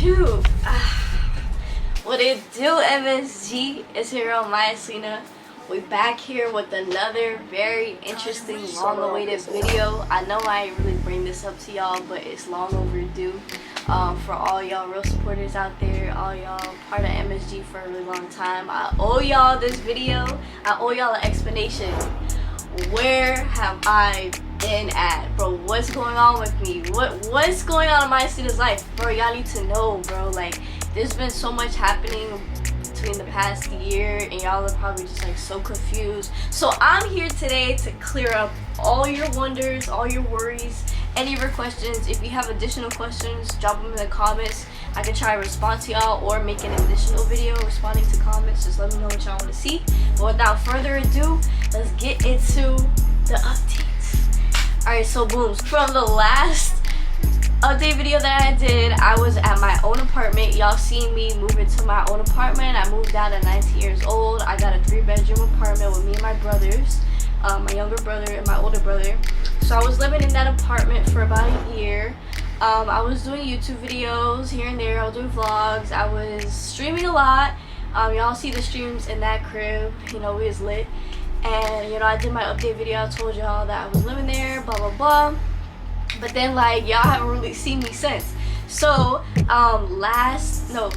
YouTube. What it do, MSG? It's your girl Mya Salina. We back here with another very interesting, long-awaited video. I know I ain't really bring this up to y'all, but it's long overdue. For all y'all real supporters out there, all y'all part of MSG for a really long time, I owe y'all this video. I owe y'all an explanation. Where have I been at, bro? What's going on with me? What's going on in Mya Salina's life, bro? Y'all need to know, bro. Like, there's been so much happening between the past year, and y'all are probably just like so confused. So I'm here today to clear up all your wonders, all your worries, any of your questions. If you have additional questions, drop them in the comments. I can try to respond to y'all or make an additional video responding to comments. Just let me know what y'all want to see. But without further ado, let's get into the updates. Alright, so boom, from the last update video that I did, I was at my own apartment. Y'all seen me move into my own apartment. I moved out at 19 years old. I got a 3-bedroom apartment with me and my brothers, my younger brother and my older brother. So I was living in that apartment for about a year. I was doing YouTube videos here and there. I was doing vlogs. I was streaming a lot. Y'all see the streams in that crib. You know, we was lit. And you know, I did my update video. I told y'all that I was living there, blah blah blah. But then, like, y'all haven't really seen me since. So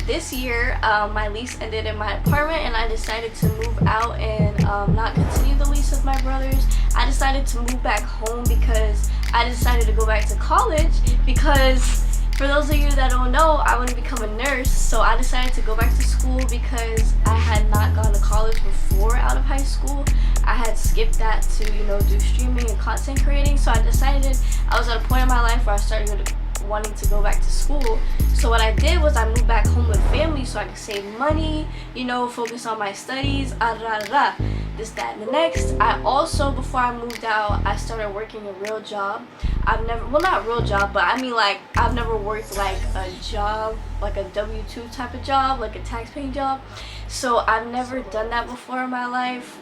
this year, my lease ended in my apartment, and I decided to move out and not continue the lease with my brothers. I decided to move back home because I decided to go back to college. Because for those of you that don't know, I want to become a nurse. So I decided to go back to school because I had not gone to college before out of high school. I had skipped that to, you know, do streaming and content creating. So I decided I was at a point in my life where I started wanting to go back to school. So what I did was I moved back home with family so I could save money, you know, focus on my studies, this, that, and the next. I also, before I moved out, I started working a real job. I've never, well, not real job, but I mean, like, I've never worked like a job, like a W-2 type of job, like a tax-paying job. So I've never done that before in my life.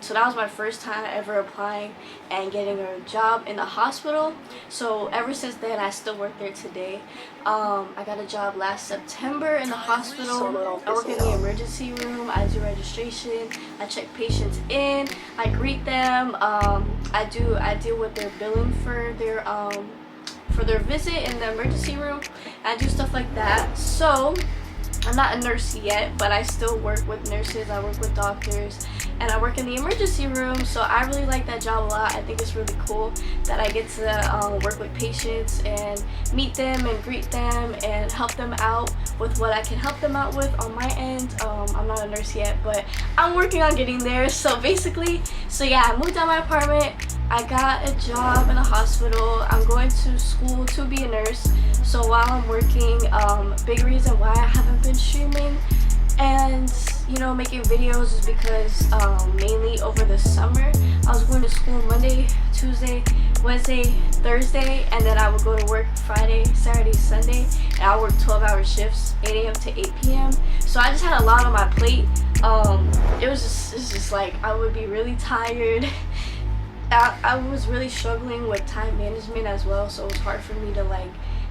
So that was my first time ever applying and getting a job in the hospital. So ever since then, I still work there today. I got a job last September in the hospital. I work in the emergency room. I do registration. I check patients in. I greet them. I deal with their billing for their visit in the emergency room. I do stuff like that. So I'm not a nurse yet, but I still work with nurses. I work with doctors, and I work in the emergency room. So I really like that job a lot. I think it's really cool that I get to work with patients and meet them and greet them and help them out with what I can help them out with on my end. I'm not a nurse yet, but I'm working on getting there. So basically, yeah, I moved out of my apartment. I got a job in a hospital. I'm going to school to be a nurse. So while I'm working, big reason why I haven't been streaming and, you know, making videos is because mainly over the summer I was going to school Monday, Tuesday, Wednesday, Thursday, and then I would go to work Friday, Saturday, Sunday, and I work 12-hour shifts, 8 a.m. to 8 p.m. So I just had a lot on my plate. It's just like I would be really tired. I was really struggling with time management as well, so it was hard for me to, like,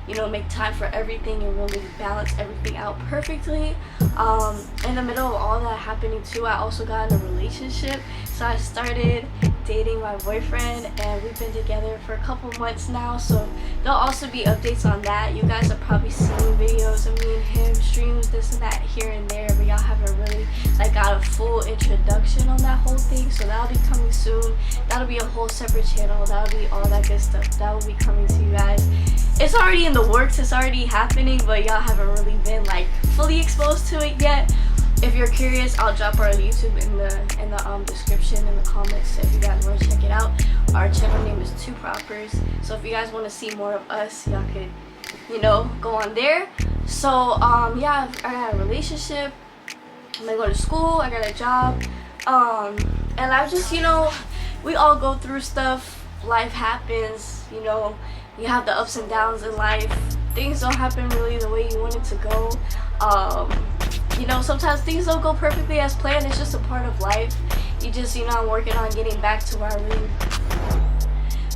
you know, make time for everything and really balance everything out perfectly. In the middle of all that happening too, I also got in a relationship. So I started dating my boyfriend, and we've been together for a couple months now. So there'll also be updates on that. You guys have probably seen videos of me and him, streams, this and that here and there, but y'all haven't really like got a full introduction on that whole thing. So that'll be coming soon. That'll be a whole separate channel. That'll be all that good stuff. That will be coming to you guys. It's already in the works, it's already happening, but y'all haven't really been like fully exposed to it yet. If you're curious, I'll drop our YouTube in the description, in the comments, if you guys want to check it out. Our channel name is Two Propers, so if you guys want to see more of us, y'all could, you know, go on there. So yeah, I got a relationship, I'm gonna go to school, I got a job, and I just, you know, we all go through stuff, life happens, you know. You have the ups and downs in life. Things don't happen really the way you want it to go. You know, sometimes things don't go perfectly as planned. It's just a part of life. You just, you know, I'm working on getting back to where I really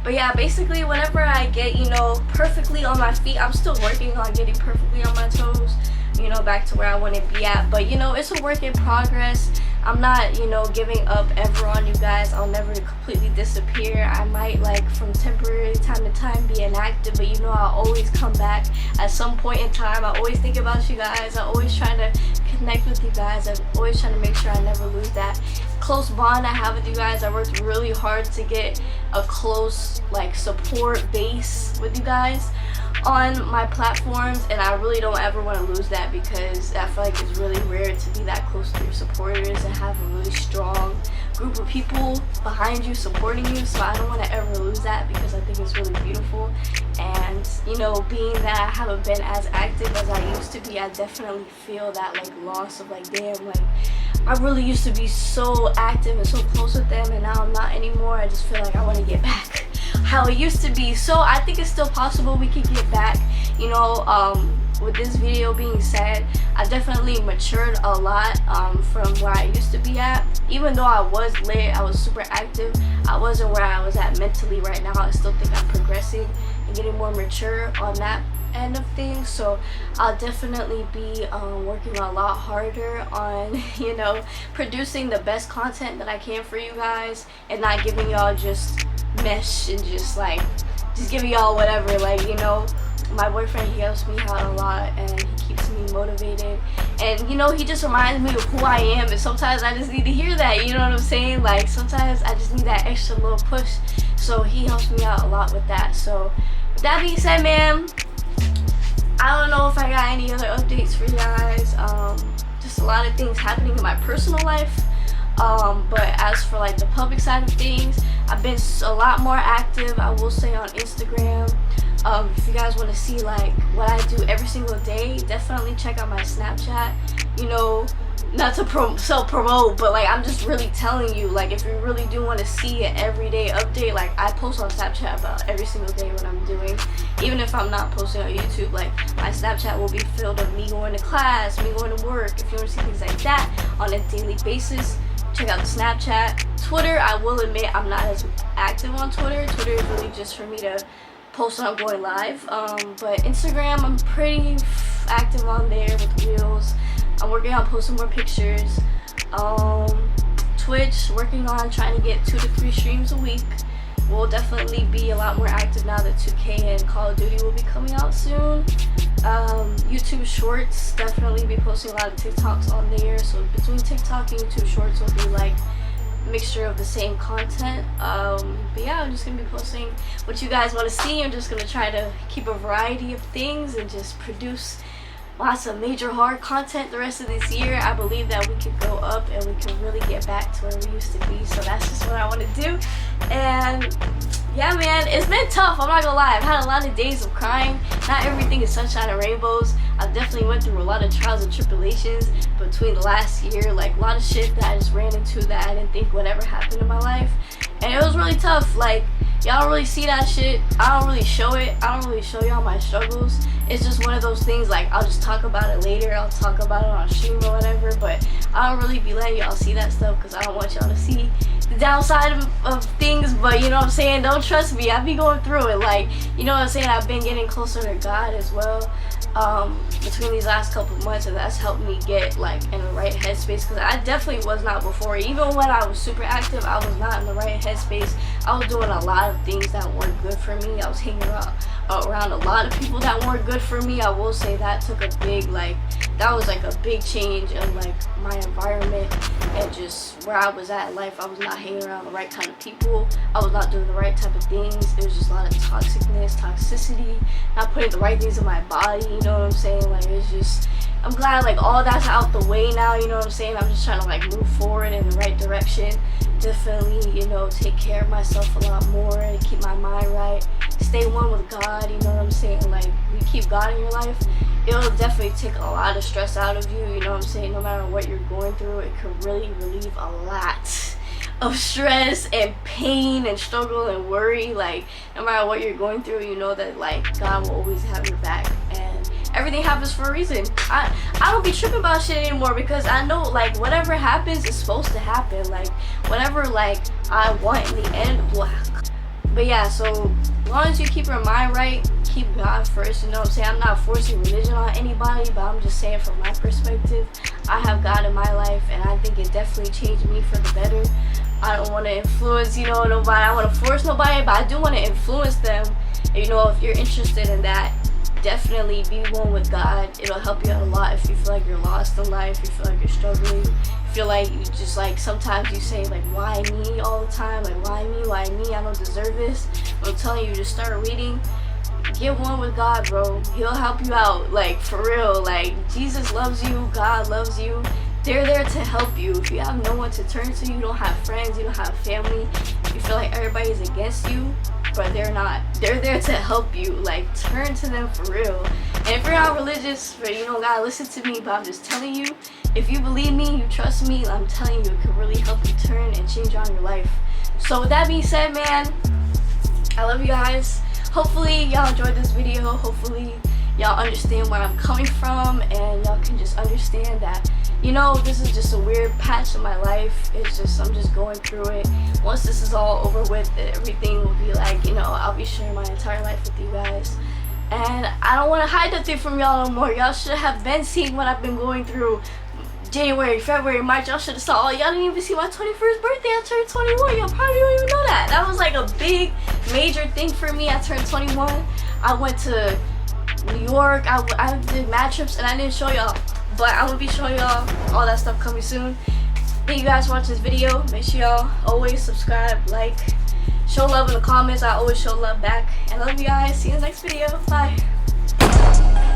But yeah, basically whenever I get, you know, perfectly on my feet, I'm still working on getting perfectly on my toes, you know, back to where I want to be at. But you know, it's a work in progress. I'm not, you know, giving up ever on you guys. I'll never completely disappear. I might, like, from temporary time to time be inactive, but you know, I'll always come back at some point in time. I always think about you guys. I always try to connect with you guys. I'm always trying to make sure I never lose that close bond I have with you guys. I worked really hard to get a close, like, support base with you guys on my platforms, and I really don't ever want to lose that, because I feel like it's really rare to be that close to your supporters and have a really strong group of people behind you supporting you. So I don't want to ever lose that, because I think it's really beautiful. And you know, being that I haven't been as active as I used to be, I definitely feel that, like, loss of, like, damn, like, I really used to be so active and so close with them, and now I'm not anymore. I just feel like I want to get back how it used to be. So I think it's still possible we can get back, you know. With this video being said, I definitely matured a lot from where I used to be at. Even though I was lit, I was super active, I wasn't where I was at mentally right now. I still think I'm progressing and getting more mature on that end of things. So I'll definitely be working a lot harder on, you know, producing the best content that I can for you guys, and not giving y'all just mesh and just giving y'all whatever. Like, you know, my boyfriend, he helps me out a lot, and he keeps me motivated, and you know, he just reminds me of who I am. And sometimes I just need to hear that, you know what I'm saying? Like, sometimes I just need that extra little push. So he helps me out a lot with that. So with that being said, man, I don't know if I got any other updates for you guys. Just a lot of things happening in my personal life. But as for, like, the public side of things, I've been a lot more active, I will say, on Instagram. If you guys want to see, like, what I do every single day, definitely check out my Snapchat. You know, not to self-promote, but, like, I'm just really telling you, like, if you really do want to see an everyday update, like, I post on Snapchat about every single day what I'm doing. Even if I'm not posting on YouTube, like, my Snapchat will be filled with me going to class, me going to work. If you want to see things like that on a daily basis, check out the Snapchat. Twitter, I will admit, I'm not as active on Twitter. Twitter is really just for me to post when I'm going live. But Instagram, I'm pretty active on there with reels. I'm working on posting more pictures. Twitch, working on trying to get 2 to 3 streams a week. We'll definitely be a lot more active now that 2K and Call of Duty will be coming out soon. YouTube Shorts, definitely be posting a lot of TikToks on there. So between TikTok and YouTube Shorts will be like a mixture of the same content. But yeah, I'm just gonna be posting what you guys want to see. I'm just gonna try to keep a variety of things and just produce lots of major hard content the rest of this year. I believe that we could go up and we can really get back to where we used to be. So that's just what I want to do. And yeah, man, it's been tough, I'm not gonna lie. I've had a lot of days of crying. Not everything is sunshine and rainbows. I definitely went through a lot of trials and tribulations between the last year. Like, a lot of shit that I just ran into that I didn't think would ever happen in my life. And it was really tough. Like, y'all don't really see that shit. I don't really show it. I don't really show y'all my struggles. It's just one of those things, like, I'll just talk about it later. I'll talk about it on stream or whatever. But I don't really be letting y'all see that stuff, because I don't want y'all to see the downside of things. But you know what I'm saying? Don't trust me. I be going through it. Like, you know what I'm saying? I've been getting closer to God as well between these last couple of months, and that's helped me get, like, in the right headspace, because I definitely was not before. Even when I was super active, I was not in the right headspace. I was doing a lot of things that weren't good for me. I was hanging around a lot of people that weren't good for me. I will say that took a big, like, that was like a big change in, like, my environment and just where I was at in life. I was not hanging around the right kind of people. I was not doing the right type of things. There was just a lot of toxicity, not putting the right things in my body, you know what I'm saying? Like, it's just, I'm glad, like, all that's out the way now, you know what I'm saying? I'm just trying to, like, move forward in the right direction. Definitely, you know, take care of myself a lot more and keep my mind right. Stay one with God, you know what I'm saying? Like, you keep God in your life, it'll definitely take a lot of stress out of you, you know what I'm saying? No matter what you're going through, it could really relieve a lot of stress and pain and struggle and worry. Like, no matter what you're going through, you know that, like, God will always have your back, and everything happens for a reason. I don't be tripping about shit anymore, because I know, like, whatever happens is supposed to happen. Like, whatever, like, I want in the end But yeah, so as long as you keep your mind right, keep God first, you know what I'm saying? I'm not forcing religion on anybody, but I'm just saying from my perspective, I have God in my life, and I think it definitely changed me for the better. I don't want to influence, you know, nobody. I don't want to force nobody, but I do want to influence them. And, you know, if you're interested in that, definitely be one with God. It'll help you out a lot if you feel like you're lost in life, you feel like you're struggling, feel like you just like sometimes you say like why me all the time, like why me, I don't deserve this. I'm telling you, just start reading, get one with God, bro. He'll help you out, like for real. Like Jesus loves you, God loves you, they're there to help you. If you have no one to turn to, you don't have friends, you don't have family, you feel like everybody's against you, but they're not. They're there to help you. Like turn to them for real. And if you're not religious, you don't gotta listen to me, but I'm just telling you, if you believe me, you trust me, I'm telling you, it could really help you turn and change on your life. So with that being said, man, I love you guys. Hopefully y'all enjoyed this video. Hopefully y'all understand where I'm coming from, and y'all can just understand that, you know, this is just a weird patch in my life. It's just, I'm just going through it. Once this is all over with, everything will be like, you know, I'll be sharing my entire life with you guys. And I don't want to hide nothing from y'all no more. Y'all should have been seeing what I've been going through. January, February, March, y'all should have saw. Y'all didn't even see my 21st birthday. I turned 21. Y'all probably don't even know that. That was like a big, major thing for me. I turned 21. I went to New York. I did mad trips, and I didn't show y'all. But I'm going to be showing y'all all that stuff coming soon. Thank you guys for watching this video. Make sure y'all always subscribe, like, show love in the comments. I always show love back. And I love you guys. See you in the next video. Bye.